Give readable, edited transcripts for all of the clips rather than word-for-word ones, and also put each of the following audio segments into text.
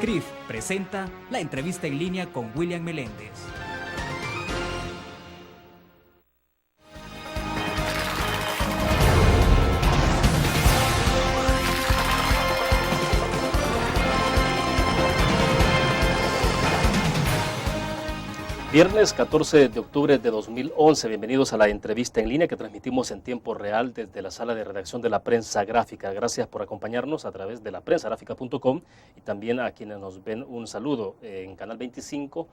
CRIF presenta la entrevista en línea con William Meléndez. Viernes 14 de octubre de 2011, bienvenidos a la entrevista en línea que transmitimos en tiempo real desde la sala de redacción de la Prensa Gráfica. Gracias por acompañarnos a través de la prensagráfica.com y también a quienes nos ven un saludo en Canal 25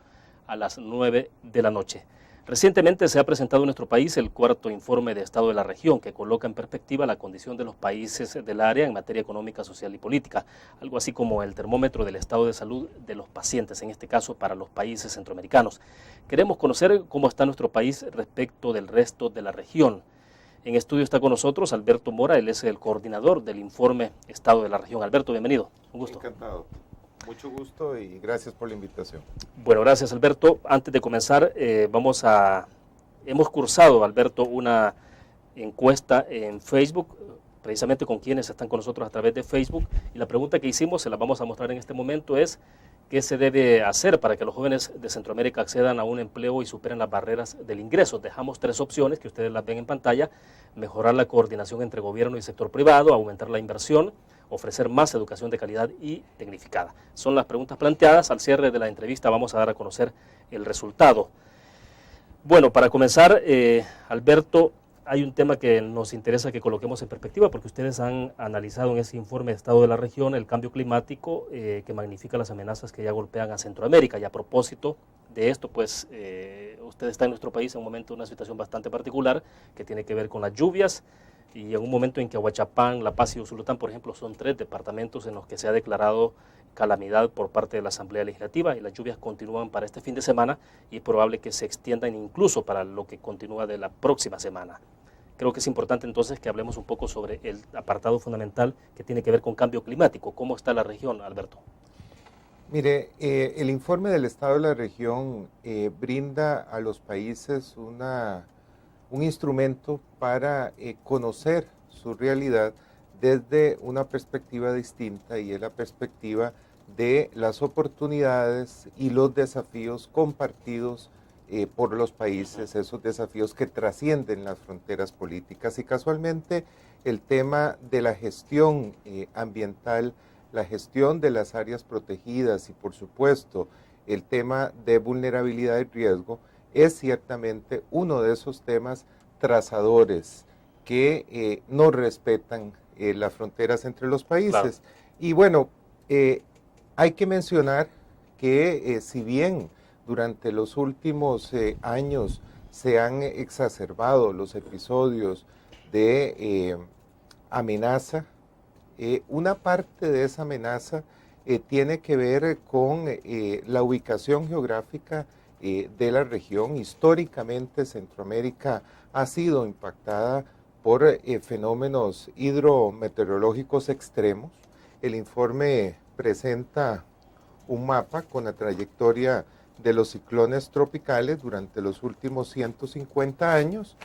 a las 9 de la noche. Recientemente se ha presentado en nuestro país el cuarto informe de Estado de la región que coloca en perspectiva la condición de los países del área en materia económica, social y política, algo así como el termómetro del estado de salud de los pacientes, en este caso para los países centroamericanos. Queremos conocer cómo está nuestro país respecto del resto de la región. En estudio está con nosotros Alberto Mora, él es el coordinador del informe Estado de la región. Alberto, bienvenido. Un gusto. Encantado. Mucho gusto y gracias por la invitación. Bueno, gracias Alberto. Antes de comenzar, hemos cursado, Alberto, una encuesta en Facebook, precisamente con quienes están con nosotros a través de Facebook, y la pregunta que hicimos, se la vamos a mostrar en este momento, es ¿qué se debe hacer para que los jóvenes de Centroamérica accedan a un empleo y superen las barreras del ingreso? Dejamos tres opciones que ustedes las ven en pantalla: mejorar la coordinación entre gobierno y sector privado, aumentar la inversión, ofrecer más educación de calidad y tecnificada. Son las preguntas planteadas. Al cierre de la entrevista vamos a dar a conocer el resultado. Bueno, para comenzar, Alberto, hay un tema que nos interesa que coloquemos en perspectiva porque ustedes han analizado en ese informe de Estado de la región el cambio climático que magnifica las amenazas que ya golpean a Centroamérica. Y a propósito de esto, pues usted está en nuestro país en un momento de una situación bastante particular que tiene que ver con las lluvias, y en un momento en que Ahuachapán, La Paz y Usulután, por ejemplo, son tres departamentos en los que se ha declarado calamidad por parte de la Asamblea Legislativa, y las lluvias continúan para este fin de semana y es probable que se extiendan incluso para lo que continúa de la próxima semana. Creo que es importante entonces que hablemos un poco sobre el apartado fundamental que tiene que ver con cambio climático. ¿Cómo está la región, Alberto? Mire, el informe del Estado de la región brinda a los países un instrumento para conocer su realidad desde una perspectiva distinta, y es la perspectiva de las oportunidades y los desafíos compartidos por los países, esos desafíos que trascienden las fronteras políticas. Y casualmente el tema de la gestión ambiental, la gestión de las áreas protegidas y por supuesto el tema de vulnerabilidad y riesgo es ciertamente uno de esos temas trazadores que no respetan las fronteras entre los países. Claro. Y bueno, hay que mencionar que si bien durante los últimos años se han exacerbado los episodios de amenaza, una parte de esa amenaza tiene que ver con la ubicación geográfica de la región. Históricamente Centroamérica ha sido impactada por fenómenos hidrometeorológicos extremos. El informe presenta un mapa con la trayectoria de los ciclones tropicales durante los últimos 150 años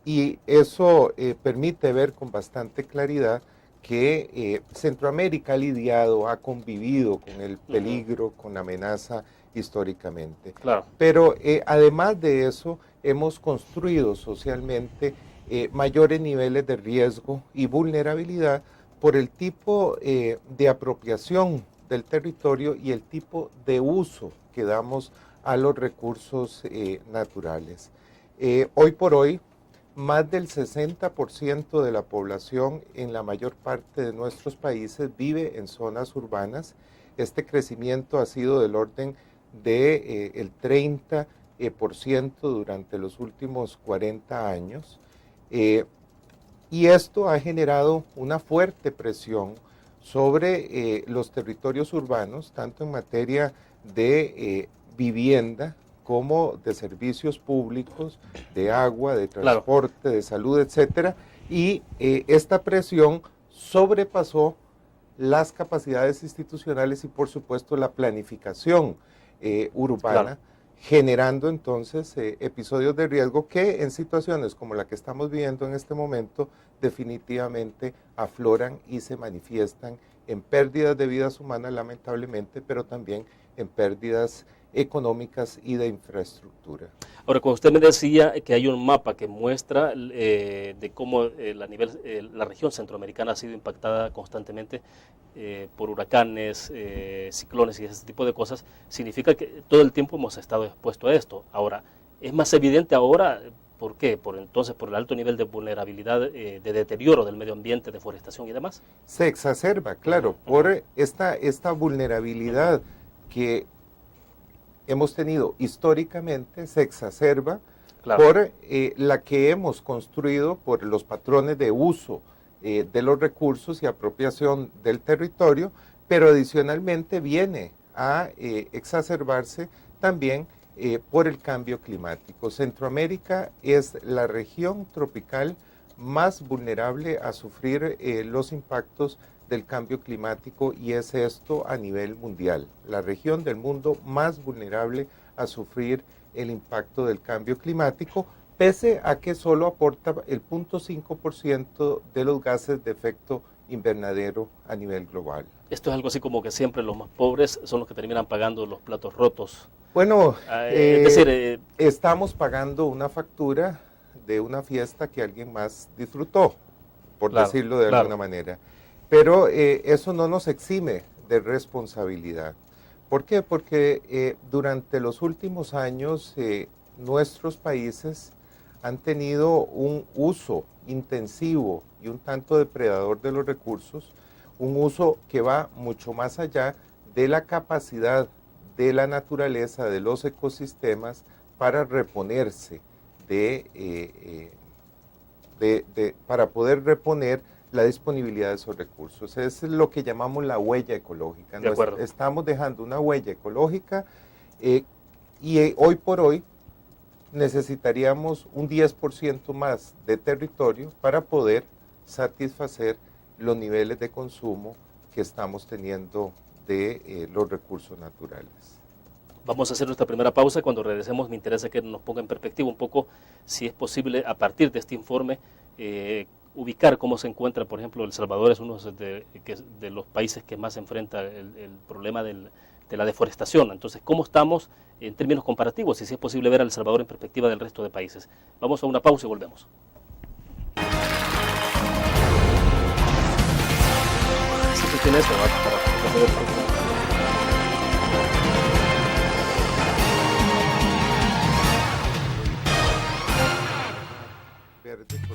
y eso permite ver con bastante claridad que Centroamérica ha lidiado, ha convivido con el peligro, con la amenaza históricamente. Claro. Pero además de eso, hemos construido socialmente mayores niveles de riesgo y vulnerabilidad por el tipo de apropiación del territorio y el tipo de uso que damos a los recursos naturales. Hoy por hoy, más del 60% de la población en la mayor parte de nuestros países vive en zonas urbanas. Este crecimiento ha sido del orden del 30% durante los últimos 40 años. Y esto ha generado una fuerte presión sobre los territorios urbanos, tanto en materia de vivienda como de servicios públicos, de agua, de transporte, claro, de salud, etcétera. Y esta presión sobrepasó las capacidades institucionales y por supuesto la planificación urbana, claro, generando entonces episodios de riesgo que en situaciones como la que estamos viviendo en este momento definitivamente afloran y se manifiestan en pérdidas de vidas humanas lamentablemente, pero también en pérdidas económicas y de infraestructura. Ahora, cuando usted me decía que hay un mapa que muestra de cómo la región centroamericana ha sido impactada constantemente por huracanes, ciclones y ese tipo de cosas, significa que todo el tiempo hemos estado expuestos a esto. Ahora, ¿es más evidente ahora? ¿Por qué? Por el alto nivel de vulnerabilidad, de deterioro del medio ambiente, deforestación y demás. Se exacerba, claro, por esta vulnerabilidad que hemos tenido históricamente, se exacerba por la que hemos construido por los patrones de uso de los recursos y apropiación del territorio, pero adicionalmente viene a exacerbarse también por el cambio climático. Centroamérica es la región tropical más vulnerable a sufrir los impactos del cambio climático, y es esto a nivel mundial, la región del mundo más vulnerable a sufrir el impacto del cambio climático, pese a que solo aporta el 0.5% de los gases de efecto invernadero a nivel global. Esto es algo así como que siempre los más pobres son los que terminan pagando los platos rotos. Bueno, estamos pagando una factura de una fiesta que alguien más disfrutó, por decirlo de alguna manera. Pero eso no nos exime de responsabilidad. ¿Por qué? Porque durante los últimos años nuestros países han tenido un uso intensivo y un tanto depredador de los recursos, un uso que va mucho más allá de la capacidad de la naturaleza, de los ecosistemas, para reponerse, para poder reponer la disponibilidad de esos recursos. Es lo que llamamos la huella ecológica. Estamos dejando una huella ecológica y hoy por hoy necesitaríamos un 10% más de territorio para poder satisfacer los niveles de consumo que estamos teniendo de los recursos naturales. Vamos a hacer nuestra primera pausa. Cuando regresemos me interesa que nos ponga en perspectiva un poco si es posible, a partir de este informe, ubicar cómo se encuentra, por ejemplo, El Salvador es uno de los países que más enfrenta el problema de la deforestación. Entonces, ¿cómo estamos en términos comparativos? Y si es posible ver a El Salvador en perspectiva del resto de países. Vamos a una pausa y volvemos.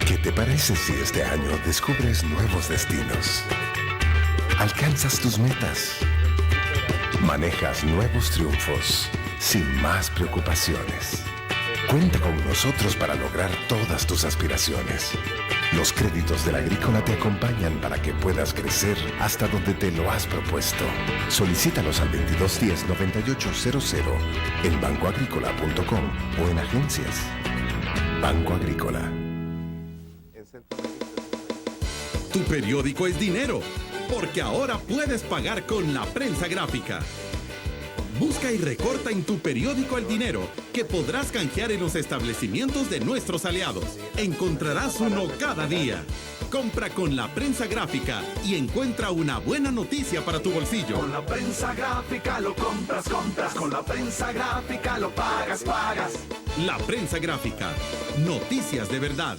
¿Qué te parece si este año descubres nuevos destinos? Alcanzas tus metas. Manejas nuevos triunfos sin más preocupaciones. Cuenta con nosotros para lograr todas tus aspiraciones. Los créditos de la Agrícola te acompañan para que puedas crecer hasta donde te lo has propuesto. Solicítalos al 2210-9800 en bancoagrícola.com o en agencias. Banco Agrícola. Tu periódico es dinero, porque ahora puedes pagar con la prensa gráfica. Busca y recorta en tu periódico El Dinero, que podrás canjear en los establecimientos de nuestros aliados. Encontrarás uno cada día. Compra con la prensa gráfica y encuentra una buena noticia para tu bolsillo. Con la prensa gráfica lo compras. Con la prensa gráfica lo pagas. La prensa gráfica. Noticias de verdad.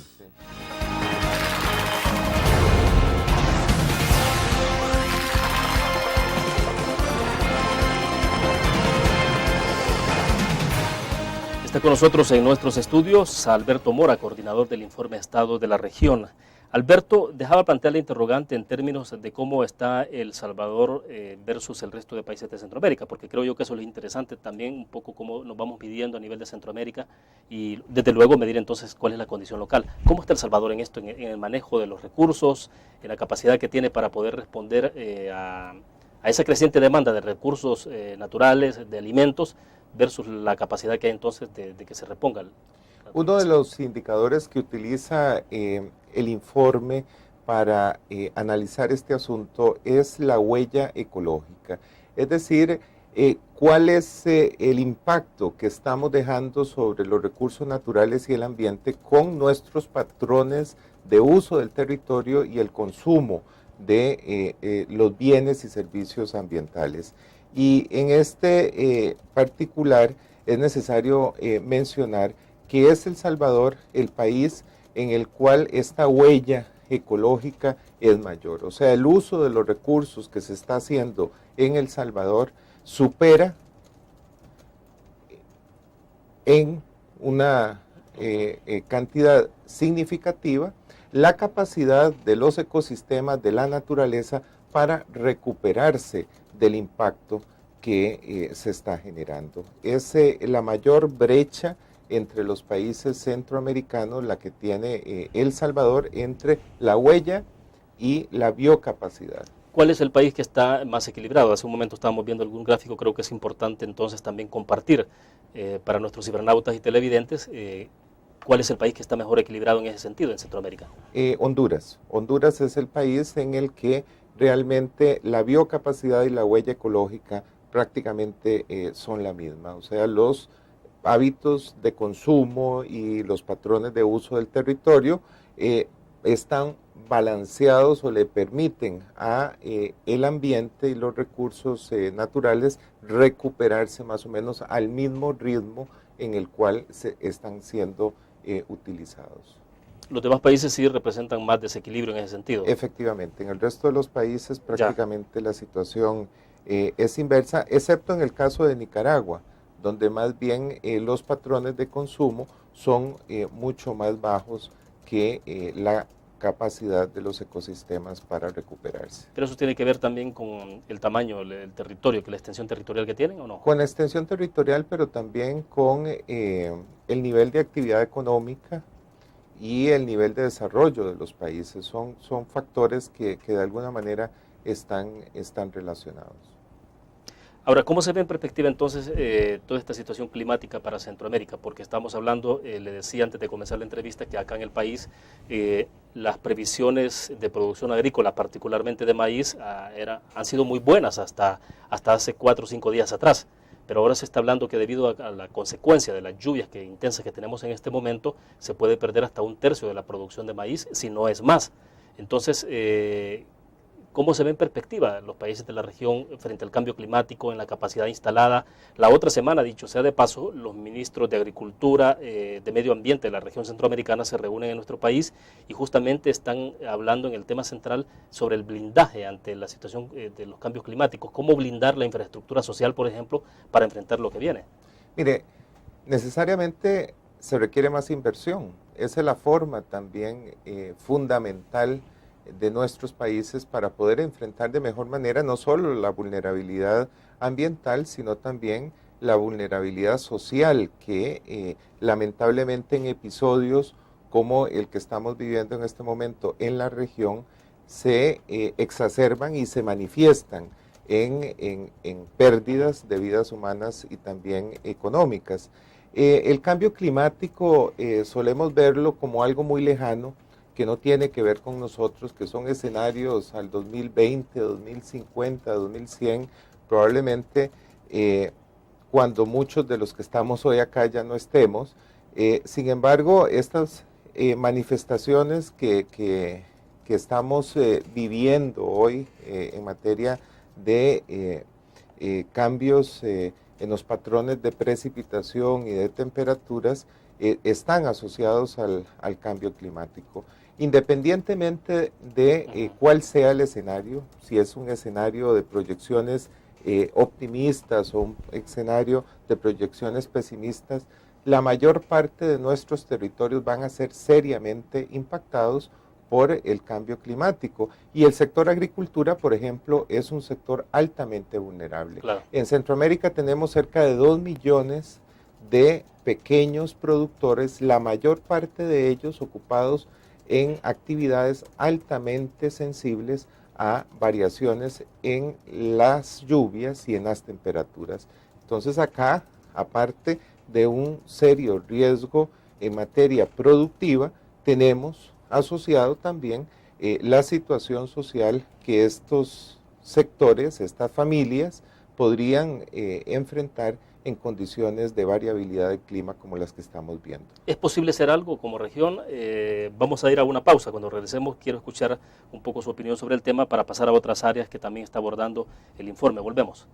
Está con nosotros en nuestros estudios Alberto Mora, coordinador del Informe Estado de la Región. Alberto, dejaba plantear la interrogante en términos de cómo está El Salvador versus el resto de países de Centroamérica, porque creo yo que eso es lo interesante también, un poco cómo nos vamos midiendo a nivel de Centroamérica y desde luego medir entonces cuál es la condición local. ¿Cómo está El Salvador en esto, en el manejo de los recursos, en la capacidad que tiene para poder responder a esa creciente demanda de recursos naturales, de alimentos, versus la capacidad que hay entonces de que se reponga? Uno de los indicadores que utiliza el informe para analizar este asunto es la huella ecológica, es decir, cuál es el impacto que estamos dejando sobre los recursos naturales y el ambiente con nuestros patrones de uso del territorio y el consumo de los bienes y servicios ambientales. Y en este particular es necesario mencionar que es El Salvador el país en el cual esta huella ecológica es mayor. O sea, el uso de los recursos que se está haciendo en El Salvador supera en una cantidad significativa la capacidad de los ecosistemas, de la naturaleza, para recuperarse del impacto que se está generando. Es la mayor brecha entre los países centroamericanos, la que tiene El Salvador, entre la huella y la biocapacidad. ¿Cuál es el país que está más equilibrado? Hace un momento estábamos viendo algún gráfico, creo que es importante entonces también compartir para nuestros cibernautas y televidentes cuál es el país que está mejor equilibrado en ese sentido en Centroamérica. Honduras. Honduras es el país en el que realmente la biocapacidad y la huella ecológica prácticamente son la misma. O sea, los hábitos de consumo y los patrones de uso del territorio están balanceados o le permiten a el ambiente y los recursos naturales recuperarse más o menos al mismo ritmo en el cual se están siendo utilizados. Los demás países sí representan más desequilibrio en ese sentido. Efectivamente, en el resto de los países prácticamente la situación es inversa, excepto en el caso de Nicaragua, donde más bien los patrones de consumo son mucho más bajos que la capacidad de los ecosistemas para recuperarse. ¿Pero eso tiene que ver también con el tamaño del territorio, que la extensión territorial que tienen o no? Con la extensión territorial, pero también con el nivel de actividad económica y el nivel de desarrollo de los países. Son factores que de alguna manera están relacionados. Ahora, ¿cómo se ve en perspectiva entonces toda esta situación climática para Centroamérica? Porque estamos hablando, le decía antes de comenzar la entrevista, que acá en el país las previsiones de producción agrícola, particularmente de maíz, han sido muy buenas hasta hace 4 o 5 días atrás. Pero ahora se está hablando que debido a la consecuencia de las lluvias intensas que tenemos en este momento, se puede perder hasta 1/3 de la producción de maíz, si no es más. Entonces, ¿cómo se ve en perspectiva los países de la región frente al cambio climático, en la capacidad instalada? La otra semana, dicho sea de paso, los ministros de Agricultura, de Medio Ambiente de la región centroamericana se reúnen en nuestro país y justamente están hablando en el tema central sobre el blindaje ante la situación de los cambios climáticos. ¿Cómo blindar la infraestructura social, por ejemplo, para enfrentar lo que viene? Mire, necesariamente se requiere más inversión. Esa es la forma también fundamental de nuestros países para poder enfrentar de mejor manera no solo la vulnerabilidad ambiental, sino también la vulnerabilidad social que lamentablemente en episodios como el que estamos viviendo en este momento en la región se exacerban y se manifiestan en pérdidas de vidas humanas y también económicas. El cambio climático solemos verlo como algo muy lejano, que no tiene que ver con nosotros, que son escenarios al 2020, 2050, 2100, probablemente cuando muchos de los que estamos hoy acá ya no estemos. Sin embargo, estas manifestaciones que estamos viviendo hoy en materia de cambios en los patrones de precipitación y de temperaturas están asociados al cambio climático. Independientemente de cuál sea el escenario, si es un escenario de proyecciones optimistas o un escenario de proyecciones pesimistas, la mayor parte de nuestros territorios van a ser seriamente impactados por el cambio climático. Y el sector agricultura, por ejemplo, es un sector altamente vulnerable. Claro. En Centroamérica tenemos cerca de 2 millones de pequeños productores, la mayor parte de ellos ocupados en actividades altamente sensibles a variaciones en las lluvias y en las temperaturas. Entonces acá, aparte de un serio riesgo en materia productiva, tenemos asociado también la situación social que estos sectores, estas familias, podrían enfrentar en condiciones de variabilidad del clima como las que estamos viendo. ¿Es posible hacer algo como región? Vamos a ir a una pausa. Cuando regresemos quiero escuchar un poco su opinión sobre el tema para pasar a otras áreas que también está abordando el informe. Volvemos.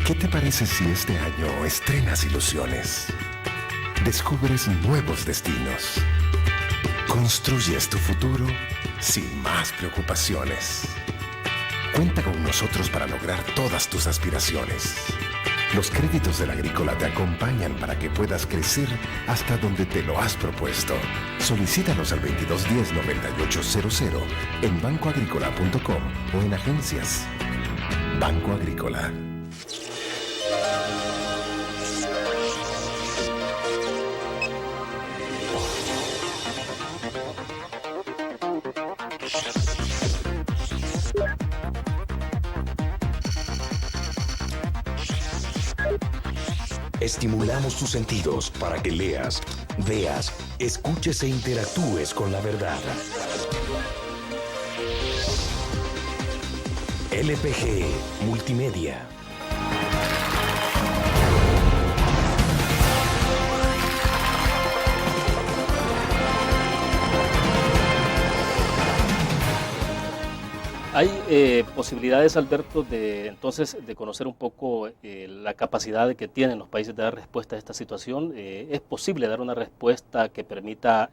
¿Qué te parece si este año estrenas ilusiones? Descubres nuevos destinos. Construyes tu futuro sin más preocupaciones. Cuenta con nosotros para lograr todas tus aspiraciones. Los créditos del Agrícola te acompañan para que puedas crecer hasta donde te lo has propuesto. Solicítalos al 2210-9800 en bancoagricola.com o en agencias. Banco Agrícola. Estimulamos tus sentidos para que leas, veas, escuches e interactúes con la verdad. LPG Multimedia. Hay posibilidades, Alberto, de conocer un poco la capacidad que tienen los países de dar respuesta a esta situación. ¿Es posible dar una respuesta que permita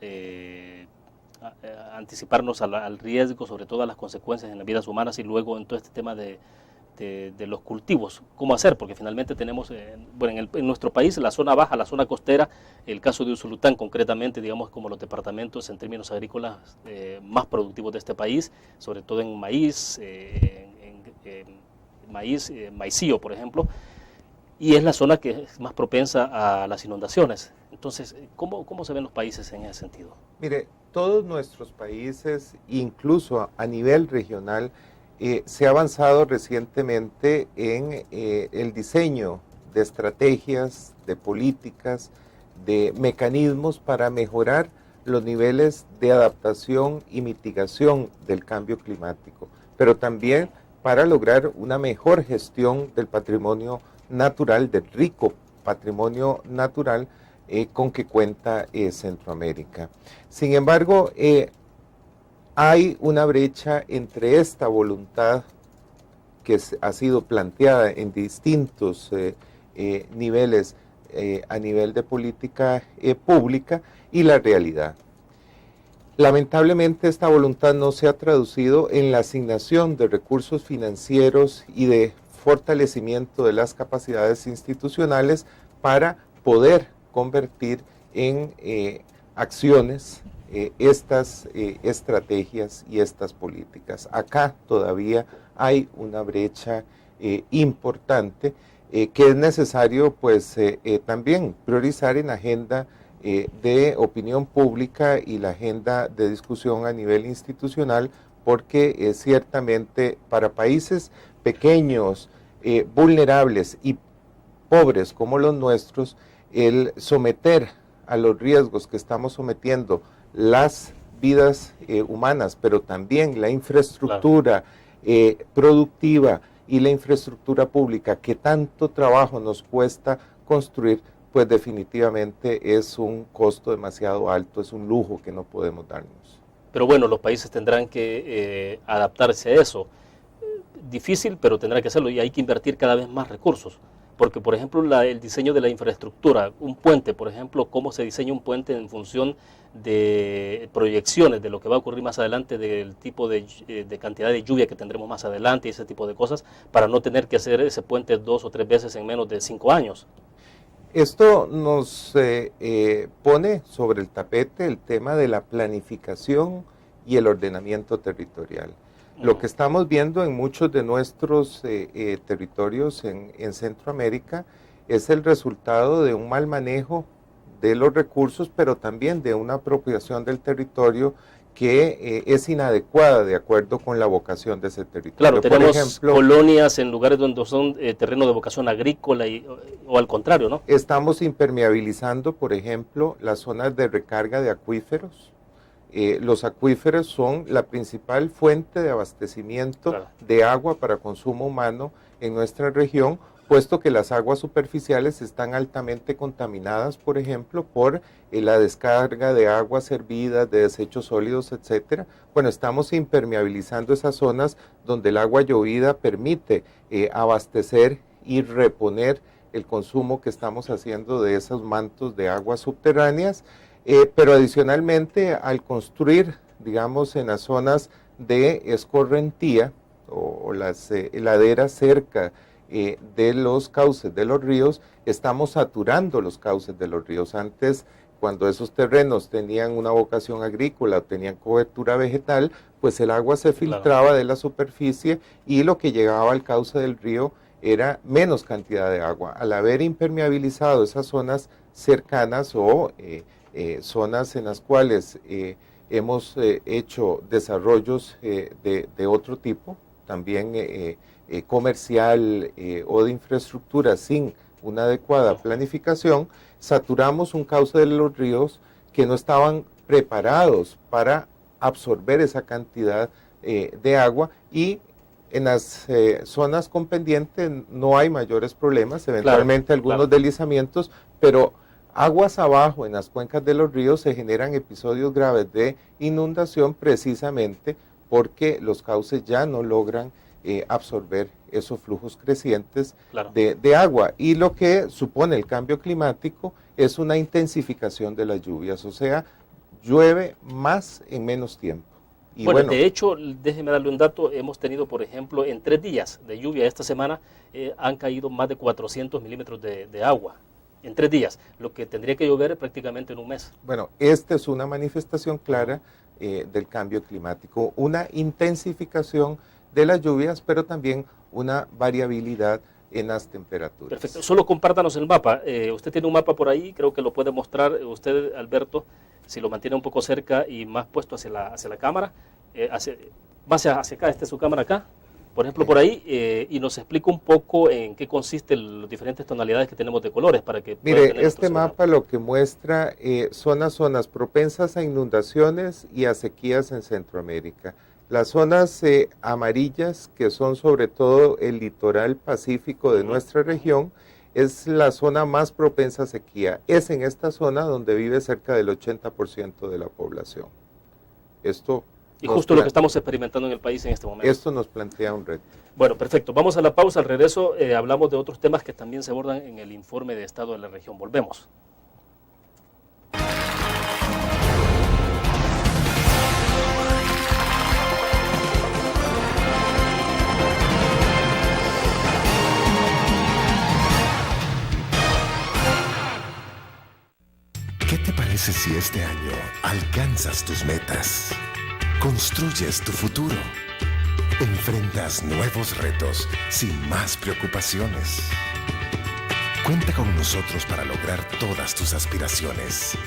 anticiparnos al riesgo, sobre todo a las consecuencias en las vidas humanas y luego en todo este tema de los cultivos? ¿Cómo hacer? Porque finalmente tenemos, en nuestro país, la zona baja, la zona costera, el caso de Usulután concretamente, digamos como los departamentos en términos agrícolas más productivos de este país, sobre todo en maíz, maicillo, por ejemplo, y es la zona que es más propensa a las inundaciones. Entonces, ¿cómo se ven los países en ese sentido? Mire, todos nuestros países, incluso a nivel regional, se ha avanzado recientemente en el diseño de estrategias, de políticas, de mecanismos para mejorar los niveles de adaptación y mitigación del cambio climático, pero también para lograr una mejor gestión del patrimonio natural, del rico patrimonio natural con que cuenta Centroamérica. Sin embargo, hay una brecha entre esta voluntad que ha sido planteada en distintos niveles a nivel de política pública y la realidad. Lamentablemente esta voluntad no se ha traducido en la asignación de recursos financieros y de fortalecimiento de las capacidades institucionales para poder convertir en acciones estas estrategias y estas políticas. Acá todavía hay una brecha importante que es necesario pues también priorizar en la agenda de opinión pública y la agenda de discusión a nivel institucional, porque ciertamente para países pequeños, vulnerables y pobres como los nuestros, el someter a los riesgos que estamos sometiendo las vidas humanas, pero también la infraestructura productiva y la infraestructura pública que tanto trabajo nos cuesta construir, pues definitivamente es un costo demasiado alto, es un lujo que no podemos darnos. Pero bueno, los países tendrán que adaptarse a eso. Difícil, pero tendrán que hacerlo y hay que invertir cada vez más recursos. Porque, por ejemplo, el diseño de la infraestructura, un puente, por ejemplo, cómo se diseña un puente en función de proyecciones de lo que va a ocurrir más adelante, del tipo de cantidad de lluvia que tendremos más adelante y ese tipo de cosas, para no tener que hacer ese puente 2 o 3 veces en menos de 5 años. Esto nos pone sobre el tapete el tema de la planificación y el ordenamiento territorial. Lo que estamos viendo en muchos de nuestros territorios en Centroamérica es el resultado de un mal manejo de los recursos, pero también de una apropiación del territorio que es inadecuada de acuerdo con la vocación de ese territorio. Claro, tenemos por ejemplo, colonias en lugares donde son terrenos de vocación agrícola o al contrario, ¿no? Estamos impermeabilizando, por ejemplo, las zonas de recarga de acuíferos. Los acuíferos son la principal fuente de abastecimiento de agua para consumo humano en nuestra región, puesto que las aguas superficiales están altamente contaminadas, por ejemplo, por la descarga de aguas hervidas, de desechos sólidos, etcétera. Bueno, estamos impermeabilizando esas zonas donde el agua llovida permite abastecer y reponer el consumo que estamos haciendo de esos mantos de aguas subterráneas, pero adicionalmente al construir, digamos, en las zonas de escorrentía o las laderas cerca de los cauces de los ríos, estamos saturando los cauces de los ríos. Antes, cuando esos terrenos tenían una vocación agrícola o tenían cobertura vegetal, pues el agua se filtraba de la superficie y lo que llegaba al cauce del río era menos cantidad de agua. Al haber impermeabilizado esas zonas cercanas o zonas en las cuales hemos hecho desarrollos de otro tipo, también comercial o de infraestructura sin una adecuada planificación, saturamos un cauce de los ríos que no estaban preparados para absorber esa cantidad de agua, y en las zonas con pendiente no hay mayores problemas, eventualmente algunos deslizamientos, pero aguas abajo en las cuencas de los ríos se generan episodios graves de inundación precisamente porque los cauces ya no logran absorber esos flujos crecientes de agua, y lo que supone el cambio climático es una intensificación de las lluvias, o sea, llueve más en menos tiempo. Y bueno, de hecho, déjeme darle un dato, hemos tenido, por ejemplo, en 3 días de lluvia esta semana, han caído más de 400 milímetros de agua, en 3 días, lo que tendría que llover prácticamente en un mes. Bueno, esta es una manifestación clara del cambio climático, una intensificación de las lluvias, pero también una variabilidad en las temperaturas. Perfecto, solo compártanos el mapa. Usted tiene un mapa por ahí, creo que lo puede mostrar usted, Alberto, si lo mantiene un poco cerca y más puesto hacia la cámara, hacia acá, esta es su cámara acá, por ejemplo, por ahí, y nos explica un poco en qué consisten las diferentes tonalidades que tenemos de colores para que... Mire, este mapa lo que muestra son las zonas propensas a inundaciones y a sequías en Centroamérica. Las zonas amarillas, que son sobre todo el litoral pacífico de nuestra región, es la zona más propensa a sequía. Es en esta zona donde vive cerca del 80% de la población. Y justo lo que estamos experimentando en el país en este momento. Esto nos plantea un reto. Bueno, perfecto. Vamos a la pausa. Al regreso hablamos de otros temas que también se abordan en el informe de estado de la región. Volvemos. ¿Qué te parece si este año alcanzas tus metas? Construyes tu futuro. Enfrentas nuevos retos sin más preocupaciones. Cuenta con nosotros para lograr todas tus aspiraciones.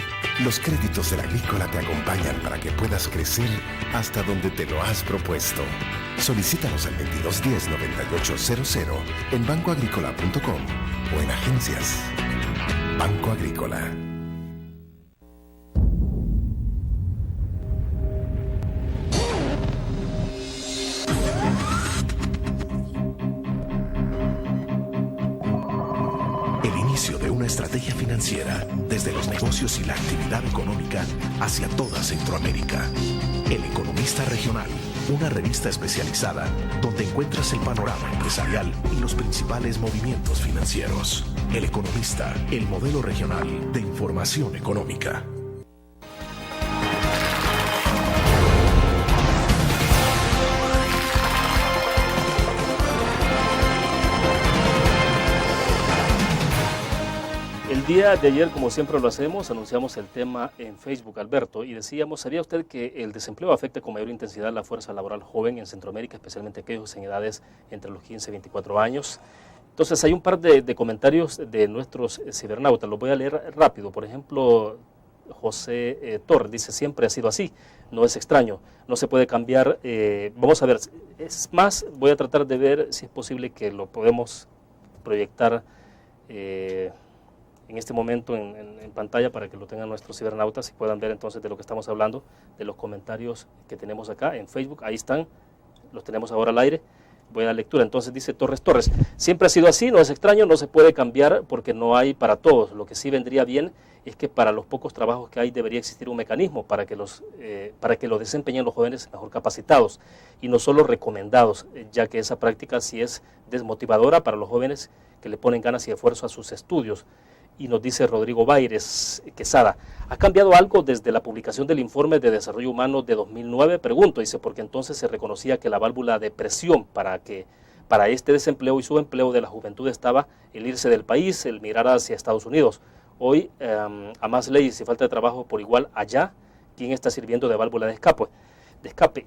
Los créditos de la Agrícola te acompañan para que puedas crecer hasta donde te lo has propuesto. Solicítalos al 2210-9800 en bancoagricola.com o en agencias. Banco Agrícola. De una estrategia financiera desde los negocios y la actividad económica hacia toda Centroamérica. El Economista Regional, una revista especializada donde encuentras el panorama empresarial y los principales movimientos financieros. El Economista, el modelo regional de información económica. El día de ayer, como siempre lo hacemos, anunciamos el tema en Facebook, Alberto, y decíamos, ¿sabía usted que el desempleo afecta con mayor intensidad la fuerza laboral joven en Centroamérica, especialmente aquellos en edades entre los 15 y 24 años? Entonces hay un par de comentarios de nuestros cibernautas, los voy a leer rápido. Por ejemplo, José Torres, dice, siempre ha sido así, no es extraño, no se puede cambiar. Vamos a ver, es más, voy a tratar de ver si es posible que lo podemos proyectar en este momento en pantalla para que lo tengan nuestros cibernautas y puedan ver entonces de lo que estamos hablando, de los comentarios que tenemos acá en Facebook. Ahí están, los tenemos ahora al aire. Voy a la lectura. Entonces dice Torres, siempre ha sido así, no es extraño, no se puede cambiar porque no hay para todos. Lo que sí vendría bien es que para los pocos trabajos que hay debería existir un mecanismo para que lo desempeñen los jóvenes mejor capacitados y no solo recomendados, ya que esa práctica sí es desmotivadora para los jóvenes que le ponen ganas y esfuerzo a sus estudios. Y nos dice Rodrigo Baires Quesada, ¿ha cambiado algo desde la publicación del informe de desarrollo humano de 2009? Pregunto, dice, porque entonces se reconocía que la válvula de presión para este desempleo y subempleo de la juventud estaba el irse del país, el mirar hacia Estados Unidos. Hoy, a más leyes y falta de trabajo por igual allá, ¿quién está sirviendo de válvula de escape?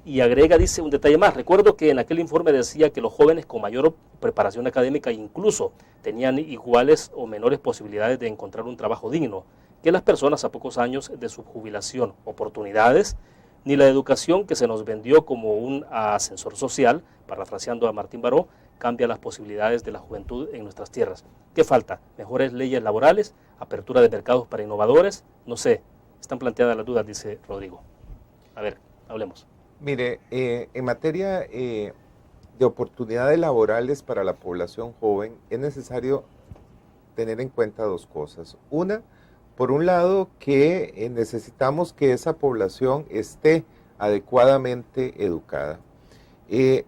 Y agrega, dice, un detalle más. Recuerdo que en aquel informe decía que los jóvenes con mayor preparación académica incluso tenían iguales o menores posibilidades de encontrar un trabajo digno que las personas a pocos años de su jubilación. Oportunidades, ni la educación que se nos vendió como un ascensor social, parafraseando a Martín Baró, cambia las posibilidades de la juventud en nuestras tierras. ¿Qué falta? ¿Mejores leyes laborales? ¿Apertura de mercados para innovadores? No sé, están planteadas las dudas, dice Rodrigo. A ver, hablemos. Mire, en materia de oportunidades laborales para la población joven, es necesario tener en cuenta dos cosas. Una, por un lado, que necesitamos que esa población esté adecuadamente educada, que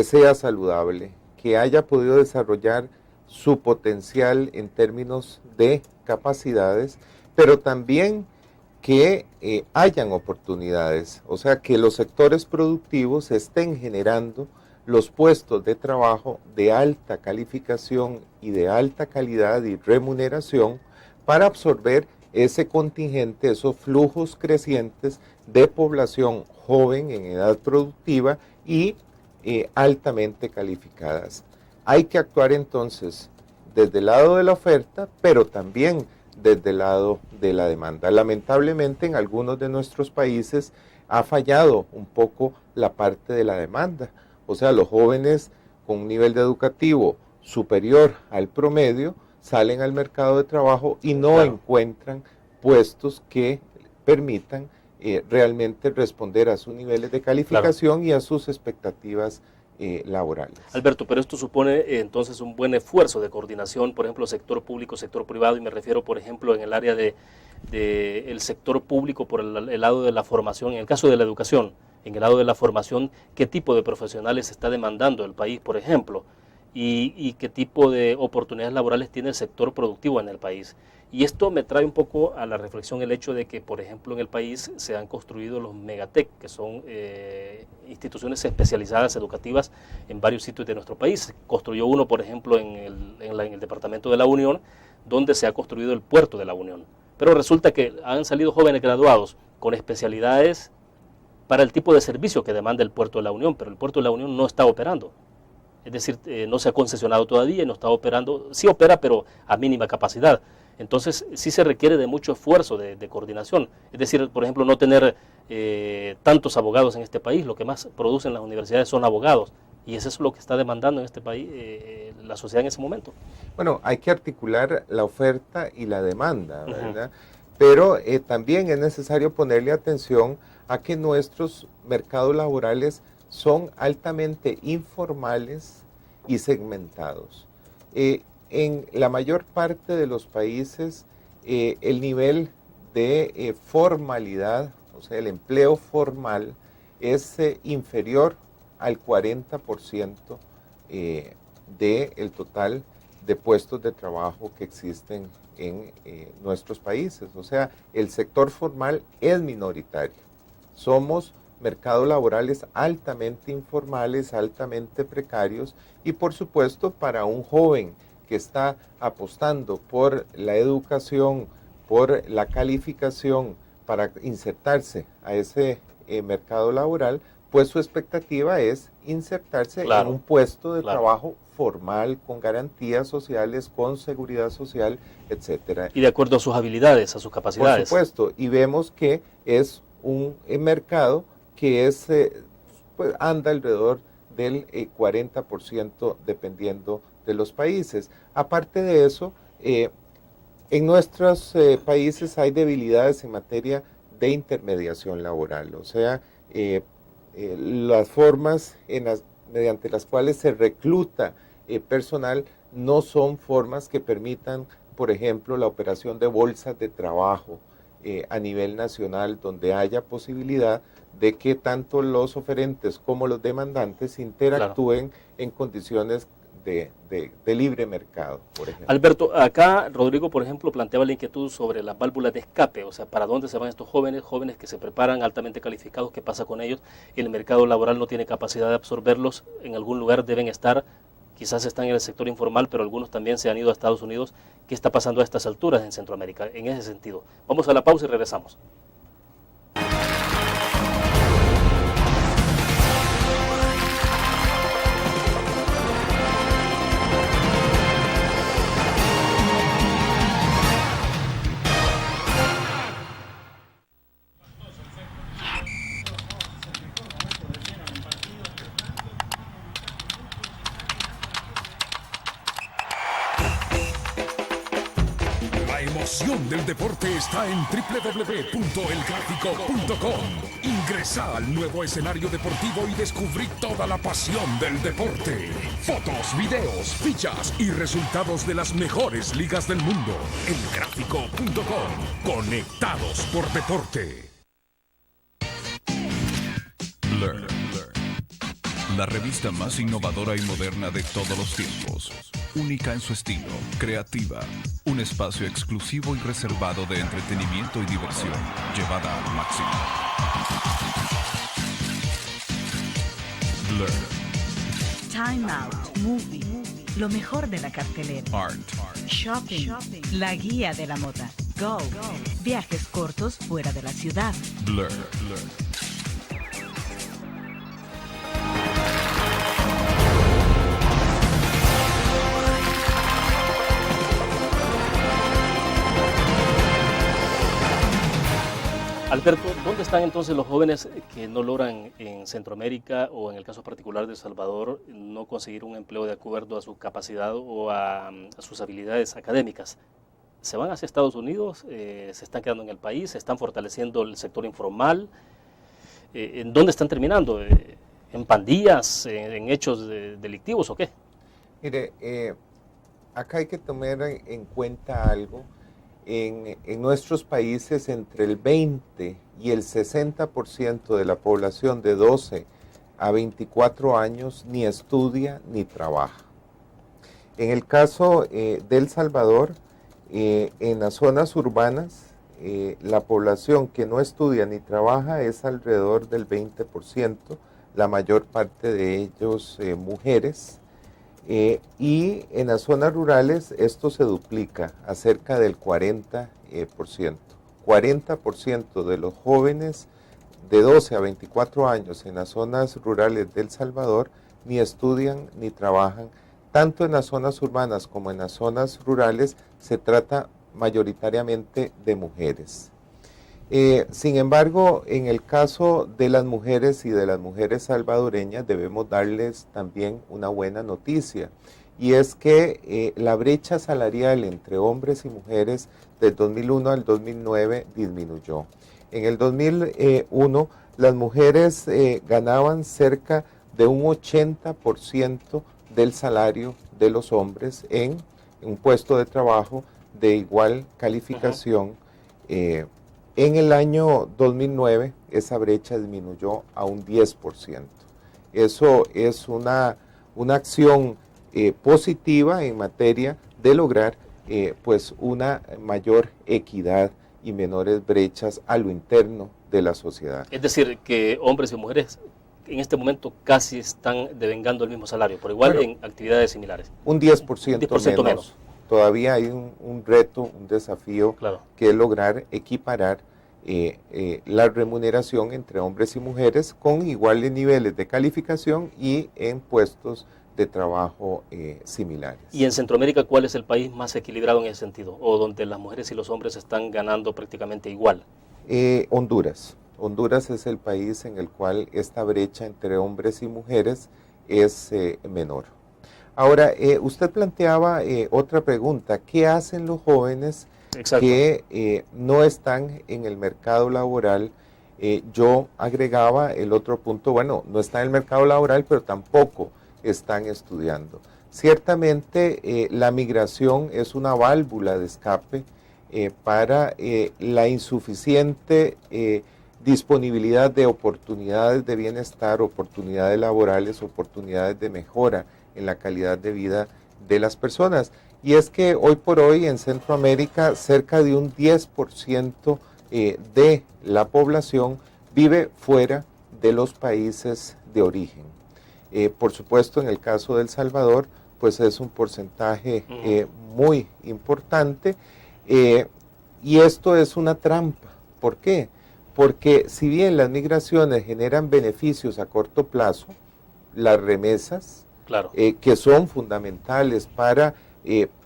sea saludable, que haya podido desarrollar su potencial en términos de capacidades, pero también que hayan oportunidades, o sea, que los sectores productivos estén generando los puestos de trabajo de alta calificación y de alta calidad y remuneración para absorber ese contingente, esos flujos crecientes de población joven en edad productiva y altamente calificadas. Hay que actuar entonces desde el lado de la oferta, pero también desde el lado de la demanda. Lamentablemente en algunos de nuestros países ha fallado un poco la parte de la demanda. O sea, los jóvenes con un nivel educativo superior al promedio salen al mercado de trabajo y no encuentran puestos que permitan realmente responder a sus niveles de calificación y a sus expectativas laborales. Alberto, pero esto supone entonces un buen esfuerzo de coordinación, por ejemplo, sector público, sector privado, y me refiero, por ejemplo, en el área el sector público por el lado de la formación, en el caso de la educación, en el lado de la formación, qué tipo de profesionales está demandando el país, por ejemplo, y qué tipo de oportunidades laborales tiene el sector productivo en el país. Y esto me trae un poco a la reflexión el hecho de que, por ejemplo, en el país se han construido los Megatec, que son instituciones especializadas educativas en varios sitios de nuestro país. Se construyó uno, por ejemplo, en el departamento de La Unión, donde se ha construido el puerto de La Unión. Pero resulta que han salido jóvenes graduados con especialidades para el tipo de servicio que demanda el puerto de La Unión, pero el puerto de La Unión no está operando. Es decir, no se ha concesionado todavía y no está operando. Sí opera, pero a mínima capacidad. Entonces, sí se requiere de mucho esfuerzo de coordinación. Es decir, por ejemplo, no tener tantos abogados en este país. Lo que más producen las universidades son abogados. Y eso es lo que está demandando en este país la sociedad en ese momento. Bueno, hay que articular la oferta y la demanda, ¿verdad? Pero también es necesario ponerle atención a que nuestros mercados laborales son altamente informales y segmentados. En la mayor parte de los países, el nivel de formalidad, o sea, el empleo formal, es inferior al 40% del total de puestos de trabajo que existen en nuestros países. O sea, el sector formal es minoritario. Somos mercados laborales altamente informales, altamente precarios, y por supuesto para un joven que está apostando por la educación, por la calificación para insertarse a ese mercado laboral, pues su expectativa es insertarse Claro, en un puesto de claro. trabajo formal, con garantías sociales, con seguridad social, etcétera. Y de acuerdo a sus habilidades, a sus Por capacidades. supuesto, y vemos que es un mercado que es, pues anda alrededor del 40% dependiendo de los países. Aparte de eso, en nuestros países hay debilidades en materia de intermediación laboral, o sea, las formas mediante las cuales se recluta personal no son formas que permitan, por ejemplo, la operación de bolsas de trabajo a nivel nacional, donde haya posibilidad de que tanto los oferentes como los demandantes interactúen en condiciones de libre mercado, por ejemplo. Alberto, acá Rodrigo, por ejemplo, planteaba la inquietud sobre las válvulas de escape, o sea, ¿para dónde se van estos jóvenes que se preparan altamente calificados? ¿Qué pasa con ellos? El mercado laboral no tiene capacidad de absorberlos, en algún lugar deben estar, quizás están en el sector informal, pero algunos también se han ido a Estados Unidos. ¿Qué está pasando a estas alturas en Centroamérica en ese sentido? Vamos a la pausa y regresamos. La emoción del deporte está en www.elgráfico.com. Ingresa al nuevo escenario deportivo y descubrí toda la pasión del deporte. Fotos, videos, fichas y resultados de las mejores ligas del mundo. Elgráfico.com. Conectados por deporte. Blur. La revista más innovadora y moderna de todos los tiempos. Única en su estilo, creativa. Un espacio exclusivo y reservado de entretenimiento y diversión, llevada al máximo. Blur. Time Out, Movie, lo mejor de la cartelera. Art. Shopping, la guía de la moda. Go, viajes cortos fuera de la ciudad. Blur. Alberto, ¿dónde están entonces los jóvenes que no logran en Centroamérica o en el caso particular de El Salvador no conseguir un empleo de acuerdo a su capacidad o a sus habilidades académicas? ¿Se van hacia Estados Unidos? ¿Se están quedando en el país? ¿Se están fortaleciendo el sector informal? ¿En dónde están terminando? ¿En pandillas? ¿En hechos delictivos o qué? Mire, acá hay que tomar en cuenta algo. En nuestros países entre el 20 y el 60% de la población de 12 a 24 años ni estudia ni trabaja. En el caso de El Salvador, en las zonas urbanas, la población que no estudia ni trabaja es alrededor del 20%, la mayor parte de ellos mujeres. Y en las zonas rurales esto se duplica a cerca del 40%. 40% de los jóvenes de 12 a 24 años en las zonas rurales de El Salvador ni estudian ni trabajan. Tanto en las zonas urbanas como en las zonas rurales se trata mayoritariamente de mujeres. Sin embargo, en el caso de las mujeres y de las mujeres salvadoreñas debemos darles también una buena noticia, y es que la brecha salarial entre hombres y mujeres del 2001 al 2009 disminuyó. En el 2001 las mujeres ganaban cerca de un 80% del salario de los hombres en un puesto de trabajo de igual calificación. En el año 2009 esa brecha disminuyó a un 10%. Eso es una acción positiva en materia de lograr pues una mayor equidad y menores brechas a lo interno de la sociedad. Es decir, que hombres y mujeres en este momento casi están devengando el mismo salario, por igual en actividades similares. Un 10%, 10% menos. Todavía hay un reto, un desafío, claro, que es lograr equiparar la remuneración entre hombres y mujeres con iguales niveles de calificación y en puestos de trabajo similares. ¿Y en Centroamérica cuál es el país más equilibrado en ese sentido? ¿O donde las mujeres y los hombres están ganando prácticamente igual? Honduras. Honduras es el país en el cual esta brecha entre hombres y mujeres es menor. Ahora, usted planteaba otra pregunta. ¿Qué hacen los jóvenes que no están en el mercado laboral? Yo agregaba el otro punto, bueno, no están en el mercado laboral, pero tampoco están estudiando. Ciertamente, la migración es una válvula de escape para la insuficiente disponibilidad de oportunidades de bienestar, oportunidades laborales, oportunidades de mejora en la calidad de vida de las personas. Y es que hoy por hoy en Centroamérica cerca de un 10% de la población vive fuera de los países de origen. Por supuesto, en el caso de El Salvador, pues es un porcentaje muy importante, y esto es una trampa. ¿Por qué? Porque si bien las migraciones generan beneficios a corto plazo, las remesas, que son fundamentales para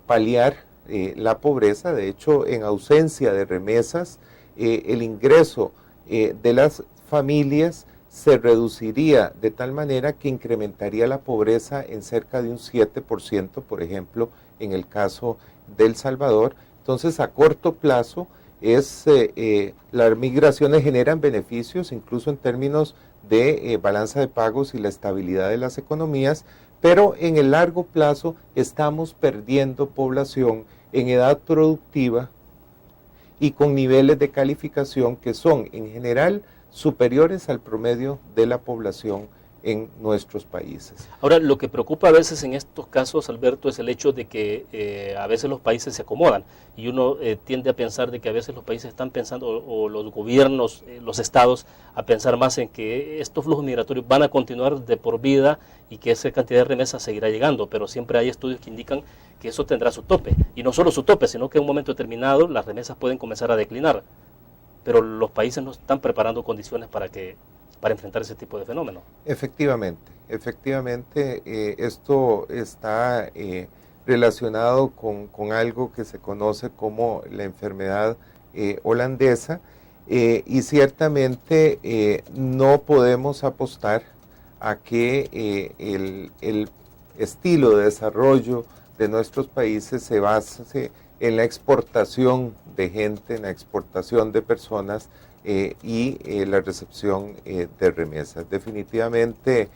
paliar la pobreza, de hecho, en ausencia de remesas, el ingreso de las familias se reduciría de tal manera que incrementaría la pobreza en cerca de un 7%, por ejemplo, en el caso de El Salvador. Entonces, a corto plazo, las migraciones generan beneficios, incluso en términos de balanza de pagos y la estabilidad de las economías, pero en el largo plazo estamos perdiendo población en edad productiva y con niveles de calificación que son en general superiores al promedio de la población en nuestros países. Ahora, lo que preocupa a veces en estos casos, Alberto, es el hecho de que a veces los países se acomodan y uno tiende a pensar de que a veces los países están pensando, o los gobiernos, los estados, a pensar más en que estos flujos migratorios van a continuar de por vida y que esa cantidad de remesas seguirá llegando, pero siempre hay estudios que indican que eso tendrá su tope, y no solo su tope, sino que en un momento determinado las remesas pueden comenzar a declinar, pero los países no están preparando condiciones para enfrentar ese tipo de fenómeno. Efectivamente, esto está relacionado con algo que se conoce como la enfermedad holandesa, y ciertamente no podemos apostar a que el estilo de desarrollo de nuestros países se base en la exportación de gente, en la exportación de personas, y la recepción de remesas. Definitivamente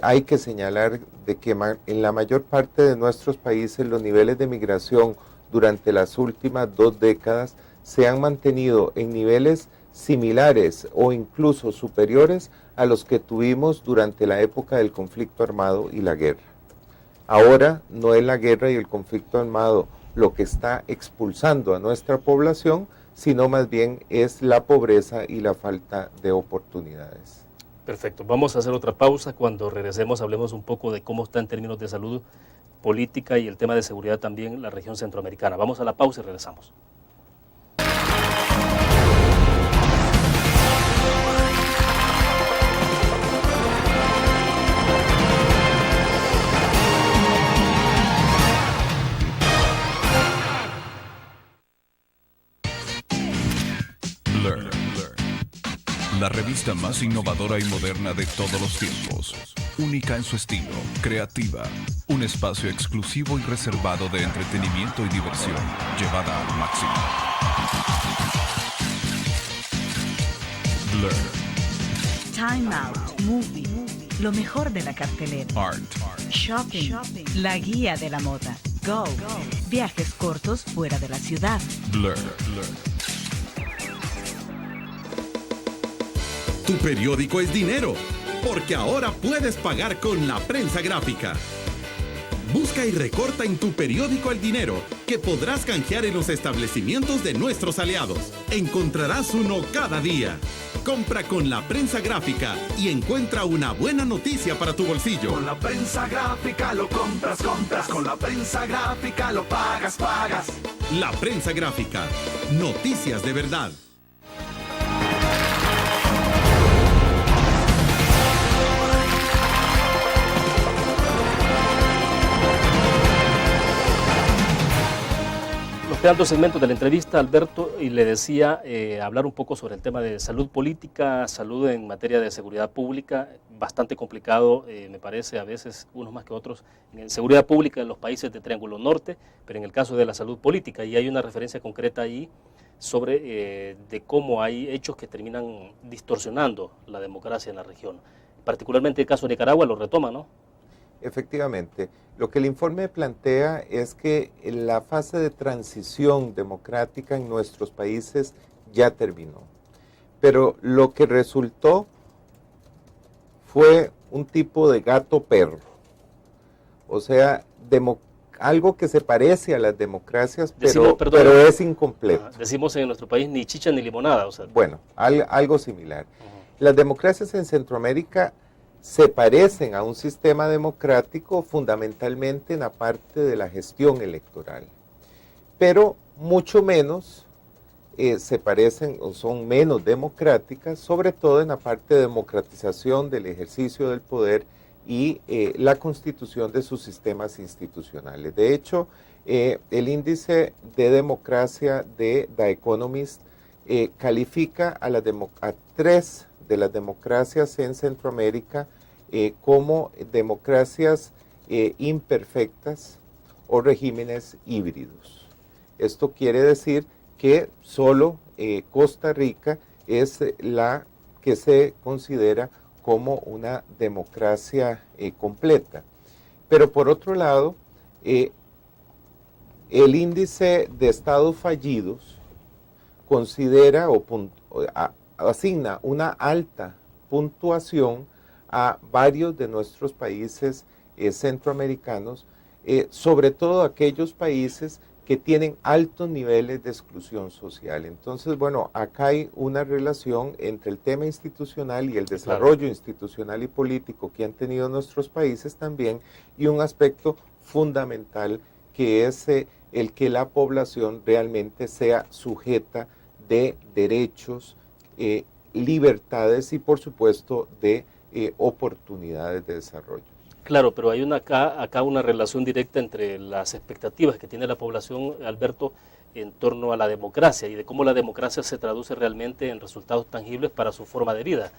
hay que señalar de que en la mayor parte de nuestros países los niveles de migración durante las últimas 2 décadas se han mantenido en niveles similares o incluso superiores a los que tuvimos durante la época del conflicto armado y la guerra. Ahora no es la guerra y el conflicto armado lo que está expulsando a nuestra población, sino más bien es la pobreza y la falta de oportunidades. Perfecto, vamos a hacer otra pausa. Cuando regresemos hablemos un poco de cómo está en términos de salud, política y el tema de seguridad también la región centroamericana. Vamos a la pausa y regresamos. La revista más innovadora y moderna de todos los tiempos. Única en su estilo, creativa. Un espacio exclusivo y reservado de entretenimiento y diversión, llevada al máximo. Blur. Time Out, Movie, lo mejor de la cartelera. Art. Shopping, la guía de la moda. Go, viajes cortos fuera de la ciudad. Blur. Tu periódico es dinero, porque ahora puedes pagar con la prensa gráfica. Busca y recorta en tu periódico El Dinero, que podrás canjear en los establecimientos de nuestros aliados. Encontrarás uno cada día. Compra con la prensa gráfica y encuentra una buena noticia para tu bolsillo. Con la prensa gráfica lo compras. Con la prensa gráfica lo pagas. La prensa gráfica. Noticias de verdad. esperando el segmento de la entrevista, Alberto, y le decía hablar un poco sobre el tema de salud política, salud en materia de seguridad pública, bastante complicado, me parece, a veces unos más que otros, en seguridad pública en los países de Triángulo Norte, pero en el caso de la salud política, y hay una referencia concreta ahí sobre de cómo hay hechos que terminan distorsionando la democracia en la región. Particularmente el caso de Nicaragua lo retoma, ¿no? Efectivamente. Lo que el informe plantea es que la fase de transición democrática en nuestros países ya terminó. Pero lo que resultó fue un tipo de gato-perro. O sea, algo que se parece a las democracias, pero es incompleto. Decimos en nuestro país ni chicha ni limonada. O sea. Bueno, algo similar. Las democracias en Centroamérica se parecen a un sistema democrático fundamentalmente en la parte de la gestión electoral, pero mucho menos se parecen o son menos democráticas, sobre todo en la parte de democratización del ejercicio del poder y la constitución de sus sistemas institucionales. De hecho, el índice de democracia de The Economist califica a 3 de las democracias en Centroamérica como democracias imperfectas o regímenes híbridos. Esto quiere decir que solo Costa Rica es la que se considera como una democracia completa. Pero por otro lado, el índice de estados fallidos considera asigna una alta puntuación a varios de nuestros países centroamericanos, sobre todo aquellos países que tienen altos niveles de exclusión social. Entonces, bueno, acá hay una relación entre el tema institucional y el desarrollo institucional y político que han tenido nuestros países también, y un aspecto fundamental que es el que la población realmente sea sujeta de derechos, libertades y por supuesto de oportunidades de desarrollo. Claro, pero hay acá una relación directa entre las expectativas que tiene la población, Alberto, en torno a la democracia y de cómo la democracia se traduce realmente en resultados tangibles para su forma de vida.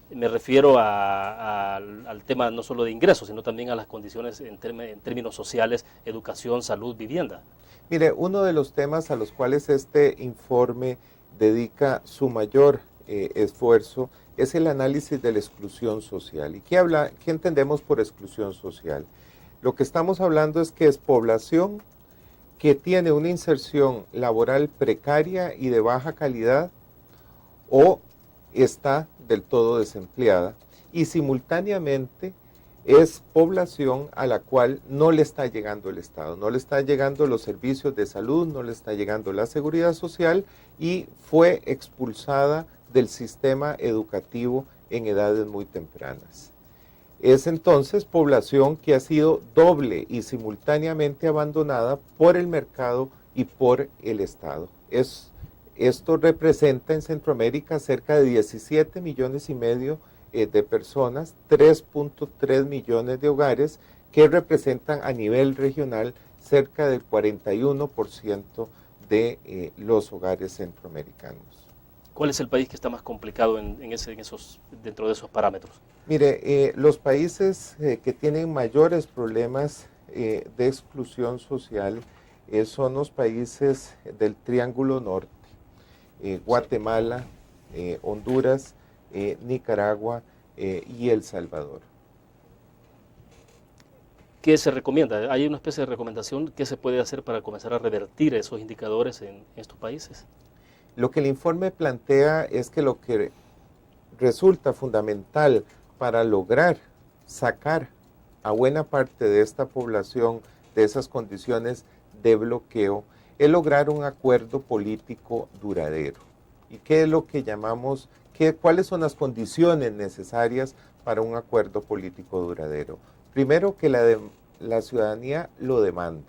Me refiero al tema no solo de ingresos, sino también a las condiciones en términos sociales, educación, salud, vivienda. Mire, uno de los temas a los cuales este informe dedica su mayor esfuerzo es el análisis de la exclusión social. ¿Y qué entendemos por exclusión social? Lo que estamos hablando es que es población que tiene una inserción laboral precaria y de baja calidad o está del todo desempleada, y simultáneamente es población a la cual no le está llegando el Estado, no le están llegando los servicios de salud, no le está llegando la seguridad social y fue expulsada del sistema educativo en edades muy tempranas. Es entonces población que ha sido doble y simultáneamente abandonada por el mercado y por el Estado. Esto representa en Centroamérica cerca de 17 millones y medio de personas, 3.3 millones de hogares que representan a nivel regional cerca del 41% de los hogares centroamericanos. ¿Cuál es el país que está más complicado dentro de esos parámetros? Mire, los países que tienen mayores problemas de exclusión social son los países del Triángulo Norte, Guatemala, Honduras, Nicaragua y El Salvador. ¿Qué se recomienda? ¿Hay una especie de recomendación que se puede hacer para comenzar a revertir esos indicadores en estos países? Lo que el informe plantea es que lo que resulta fundamental para lograr sacar a buena parte de esta población de esas condiciones de bloqueo es lograr un acuerdo político duradero. ¿Y qué es lo que llamamos, cuáles son las condiciones necesarias para un acuerdo político duradero? Primero, que la ciudadanía lo demande.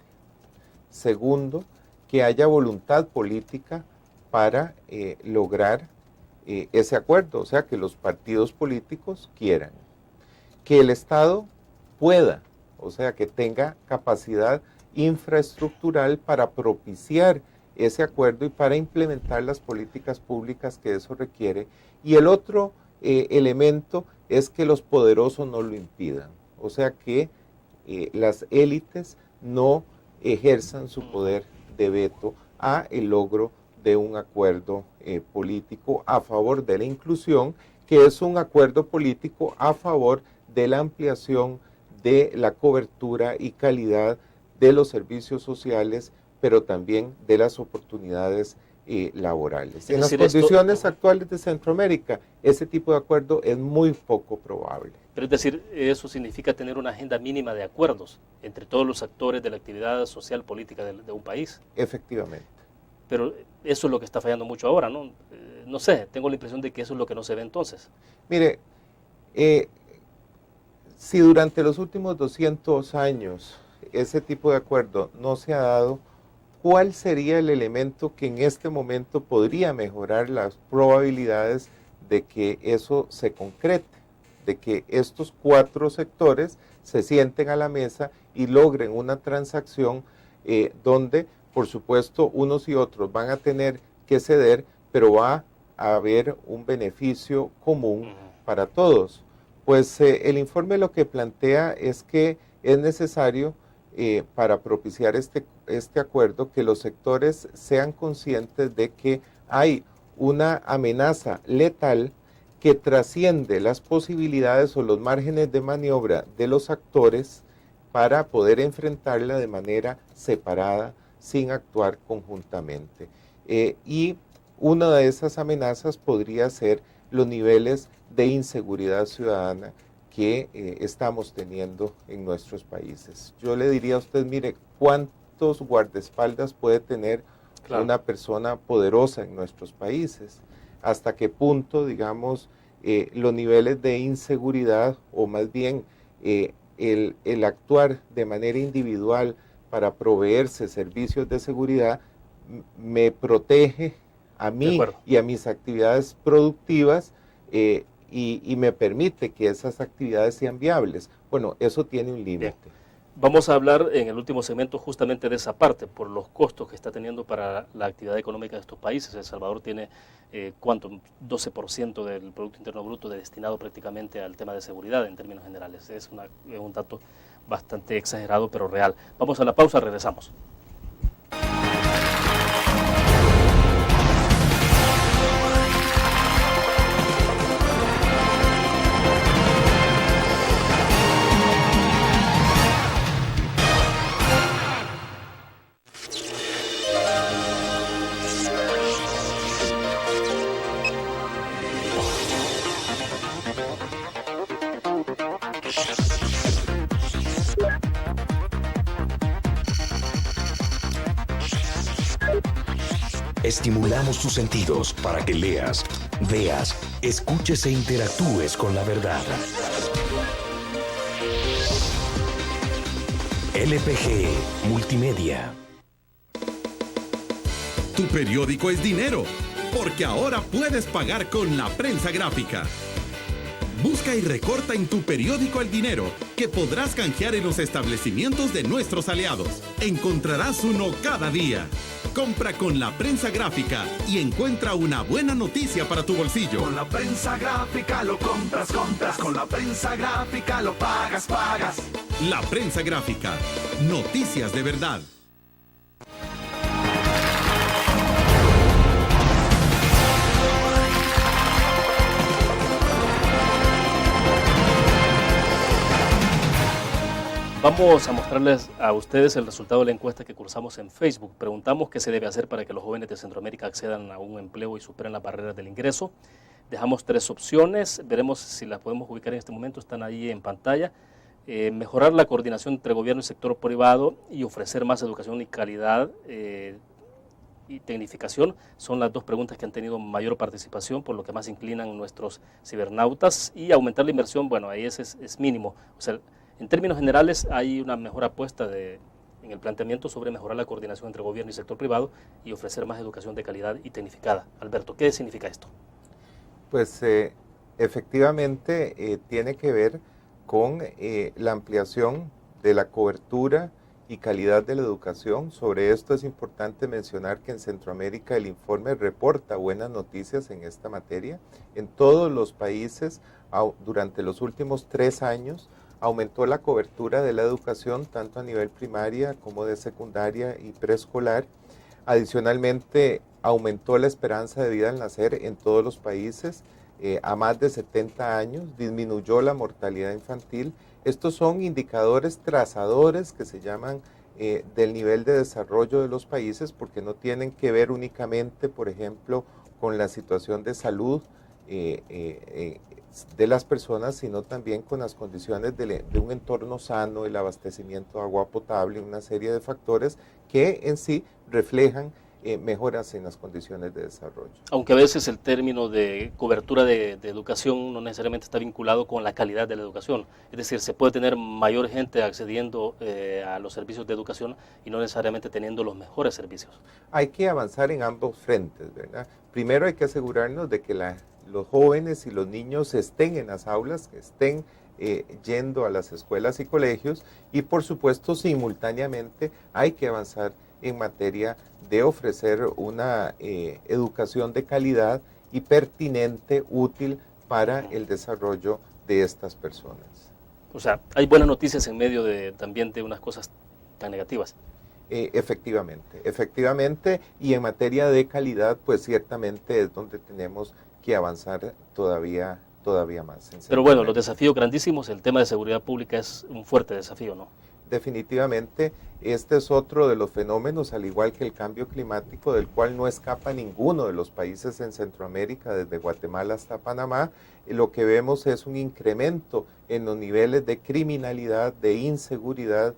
Segundo, que haya voluntad política para lograr ese acuerdo, o sea, que los partidos políticos quieran. Que el Estado pueda, o sea, que tenga capacidad infraestructural para propiciar ese acuerdo y para implementar las políticas públicas que eso requiere. Y el otro elemento es que los poderosos no lo impidan, o sea que las élites no ejerzan su poder de veto a el logro de un acuerdo político a favor de la inclusión, que es un acuerdo político a favor de la ampliación de la cobertura y calidad de los servicios sociales, pero también de las oportunidades laborales. En las condiciones actuales de Centroamérica, ese tipo de acuerdo es muy poco probable. Pero es decir, eso significa tener una agenda mínima de acuerdos entre todos los actores de la actividad social política de un país. Efectivamente. Pero eso es lo que está fallando mucho ahora, ¿no? No sé, tengo la impresión de que eso es lo que no se ve entonces. Mire, si durante los últimos 200 años ese tipo de acuerdo no se ha dado, ¿cuál sería el elemento que en este momento podría mejorar las probabilidades de que eso se concrete? De que estos 4 sectores se sienten a la mesa y logren una transacción donde, por supuesto, unos y otros van a tener que ceder, pero va a haber un beneficio común para todos. Pues el informe lo que plantea es que es necesario para propiciar este acuerdo que los sectores sean conscientes de que hay una amenaza letal que trasciende las posibilidades o los márgenes de maniobra de los actores para poder enfrentarla de manera separada, sin actuar conjuntamente. Y una de esas amenazas podría ser los niveles de inseguridad ciudadana que estamos teniendo en nuestros países. Yo le diría a usted, mire, ¿cuántos guardaespaldas puede tener una persona poderosa en nuestros países? ¿Hasta qué punto, digamos, los niveles de inseguridad, o más bien el actuar de manera individual para proveerse servicios de seguridad, me protege a mí y a mis actividades productivas y me permite que esas actividades sean viables? Bueno, eso tiene un límite. Vamos a hablar en el último segmento justamente de esa parte, por los costos que está teniendo para la actividad económica de estos países. El Salvador tiene, ¿cuánto? 12% del Producto Interno Bruto destinado prácticamente al tema de seguridad en términos generales. Es un dato bastante exagerado, pero real. Vamos a la pausa, regresamos. Estimulamos tus sentidos para que leas, veas, escuches e interactúes con la verdad. LPG Multimedia. Tu periódico es dinero, porque ahora puedes pagar con la prensa gráfica. Busca y recorta en tu periódico el dinero, que podrás canjear en los establecimientos de nuestros aliados. Encontrarás uno cada día. Compra con la prensa gráfica y encuentra una buena noticia para tu bolsillo. Con la prensa gráfica lo compras. Con la prensa gráfica lo pagas. La prensa gráfica. Noticias de verdad. Vamos a mostrarles a ustedes el resultado de la encuesta que cursamos en Facebook. Preguntamos qué se debe hacer para que los jóvenes de Centroamérica accedan a un empleo y superen las barreras del ingreso. Dejamos 3 opciones, veremos si las podemos ubicar en este momento, están ahí en pantalla. Mejorar la coordinación entre gobierno y sector privado y ofrecer más educación y calidad y tecnificación son las 2 preguntas que han tenido mayor participación, por lo que más inclinan nuestros cibernautas. Y aumentar la inversión, bueno, ahí es mínimo. O sea, en términos generales hay una mejor apuesta en el planteamiento sobre mejorar la coordinación entre gobierno y sector privado y ofrecer más educación de calidad y tecnificada. Alberto, ¿qué significa esto? Pues efectivamente tiene que ver con la ampliación de la cobertura y calidad de la educación. Sobre esto es importante mencionar que en Centroamérica el informe reporta buenas noticias en esta materia. En todos los países, durante los últimos 3 años, aumentó la cobertura de la educación tanto a nivel primaria como de secundaria y preescolar. Adicionalmente, aumentó la esperanza de vida al nacer en todos los países a más de 70 años, disminuyó la mortalidad infantil. Estos son indicadores trazadores que se llaman del nivel de desarrollo de los países, porque no tienen que ver únicamente, por ejemplo, con la situación de salud de las personas, sino también con las condiciones de un entorno sano, el abastecimiento de agua potable, una serie de factores que en sí reflejan mejoras en las condiciones de desarrollo. Aunque a veces el término de cobertura de educación no necesariamente está vinculado con la calidad de la educación, es decir, se puede tener mayor gente accediendo a los servicios de educación y no necesariamente teniendo los mejores servicios. Hay que avanzar en ambos frentes, ¿verdad? Primero hay que asegurarnos de que los jóvenes y los niños estén en las aulas, que estén yendo a las escuelas y colegios, y por supuesto simultáneamente hay que avanzar en materia de ofrecer una educación de calidad y pertinente, útil para el desarrollo de estas personas. O sea, hay buenas noticias en medio también de unas cosas tan negativas. Efectivamente, y en materia de calidad, pues ciertamente es donde tenemos que avanzar todavía más. Pero bueno, los desafíos grandísimos, el tema de seguridad pública es un fuerte desafío, ¿no? Definitivamente, este es otro de los fenómenos, al igual que el cambio climático, del cual no escapa ninguno de los países en Centroamérica, desde Guatemala hasta Panamá. Lo que vemos es un incremento en los niveles de criminalidad, de inseguridad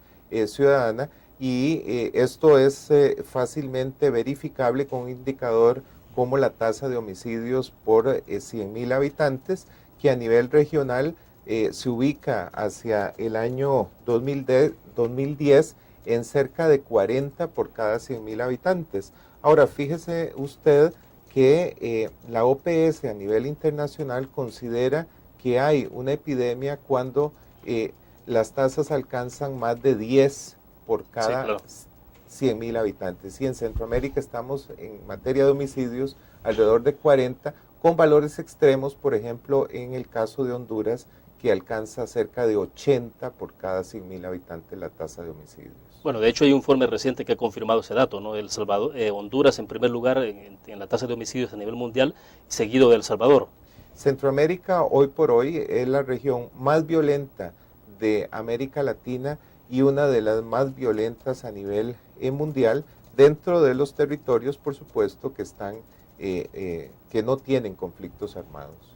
ciudadana, y esto es fácilmente verificable con un indicador como la tasa de homicidios por 100.000 habitantes, que a nivel regional se ubica hacia el año 2010 en cerca de 40 por cada 100.000 habitantes. Ahora, fíjese usted que la OPS a nivel internacional considera que hay una epidemia cuando las tasas alcanzan más de 10 por cada 100.000 habitantes. Y en Centroamérica estamos en materia de homicidios alrededor de 40, con valores extremos, por ejemplo, en el caso de Honduras, que alcanza cerca de 80 por cada 100.000 habitantes la tasa de homicidios. Bueno, de hecho hay un informe reciente que ha confirmado ese dato, ¿no? El Salvador, Honduras en primer lugar en la tasa de homicidios a nivel mundial, seguido de El Salvador. Centroamérica hoy por hoy es la región más violenta de América Latina y una de las más violentas a nivel mundial, dentro de los territorios, por supuesto, que están que no tienen conflictos armados.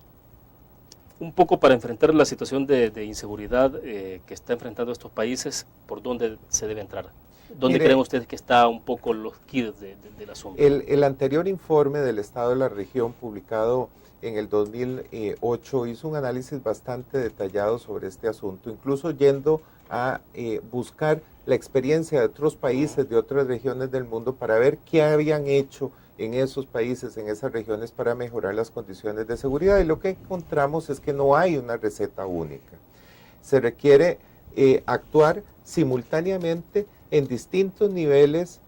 Un poco para enfrentar la situación de inseguridad que está enfrentando estos países, ¿por dónde se debe entrar? ¿Dónde creen ustedes que está un poco los quid del asunto? El anterior informe del Estado de la Región, publicado en el 2008, hizo un análisis bastante detallado sobre este asunto, incluso yendo a buscar la experiencia de otros países, de otras regiones del mundo, para ver qué habían hecho en esos países, en esas regiones, para mejorar las condiciones de seguridad. Y lo que encontramos es que no hay una receta única. Se requiere actuar simultáneamente en distintos niveles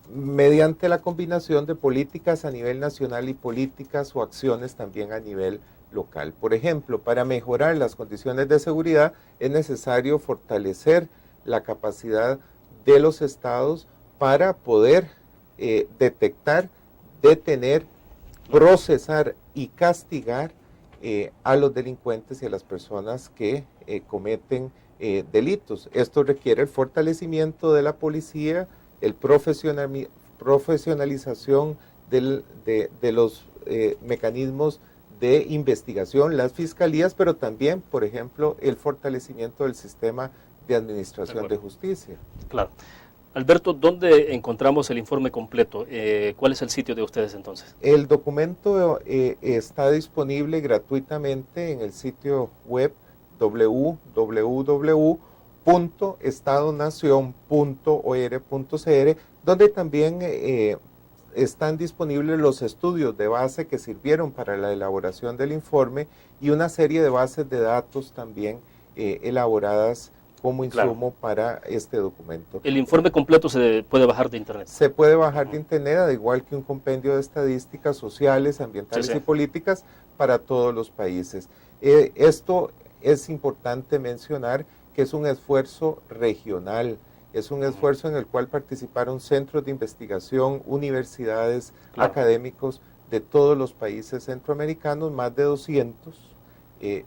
mediante la combinación de políticas a nivel nacional y políticas o acciones también a nivel local. Por ejemplo, para mejorar las condiciones de seguridad es necesario fortalecer la capacidad de los estados para poder detectar, detener, procesar y castigar a los delincuentes y a las personas que cometen delitos. Esto requiere el fortalecimiento de la policía, el profesionalización de los mecanismos de investigación, las fiscalías, pero también, por ejemplo, el fortalecimiento del sistema de administración de justicia. Claro. Alberto, ¿dónde encontramos el informe completo? ¿Cuál es el sitio de ustedes entonces? El documento está disponible gratuitamente en el sitio web www.estadonacion.or.cr, donde también están disponibles los estudios de base que sirvieron para la elaboración del informe y una serie de bases de datos también elaboradas como insumo para este documento. El informe completo se puede bajar de internet. Se puede bajar de internet, al igual que un compendio de estadísticas sociales, ambientales Sí, sí. y políticas para todos los países. Esto es importante mencionar que es un esfuerzo regional, es un esfuerzo en el cual participaron centros de investigación, universidades, Claro. académicos de todos los países centroamericanos, más de 200,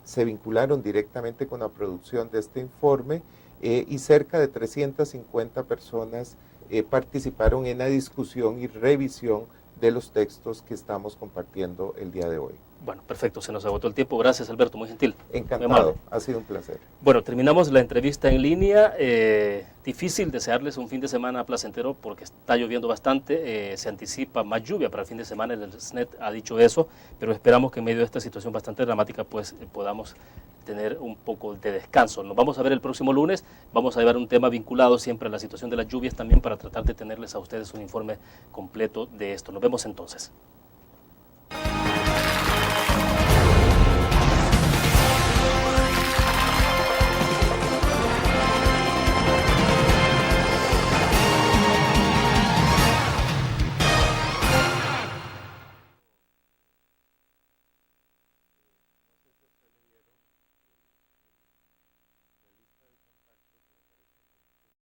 se vincularon directamente con la producción de este informe y cerca de 350 personas participaron en la discusión y revisión de los textos que estamos compartiendo el día de hoy. Bueno, perfecto, se nos agotó el tiempo. Gracias, Alberto, muy gentil. Muy Encantado, amable. ha sido un placer. Bueno, terminamos la entrevista en línea. Difícil desearles un fin de semana placentero porque está lloviendo bastante. Se anticipa más lluvia para el fin de semana. El SNET ha dicho eso, pero esperamos que en medio de esta situación bastante dramática pues podamos tener un poco de descanso. Nos vamos a ver el próximo lunes. Vamos a llevar un tema vinculado siempre a la situación de las lluvias también para tratar de tenerles a ustedes un informe completo de esto. Nos vemos entonces.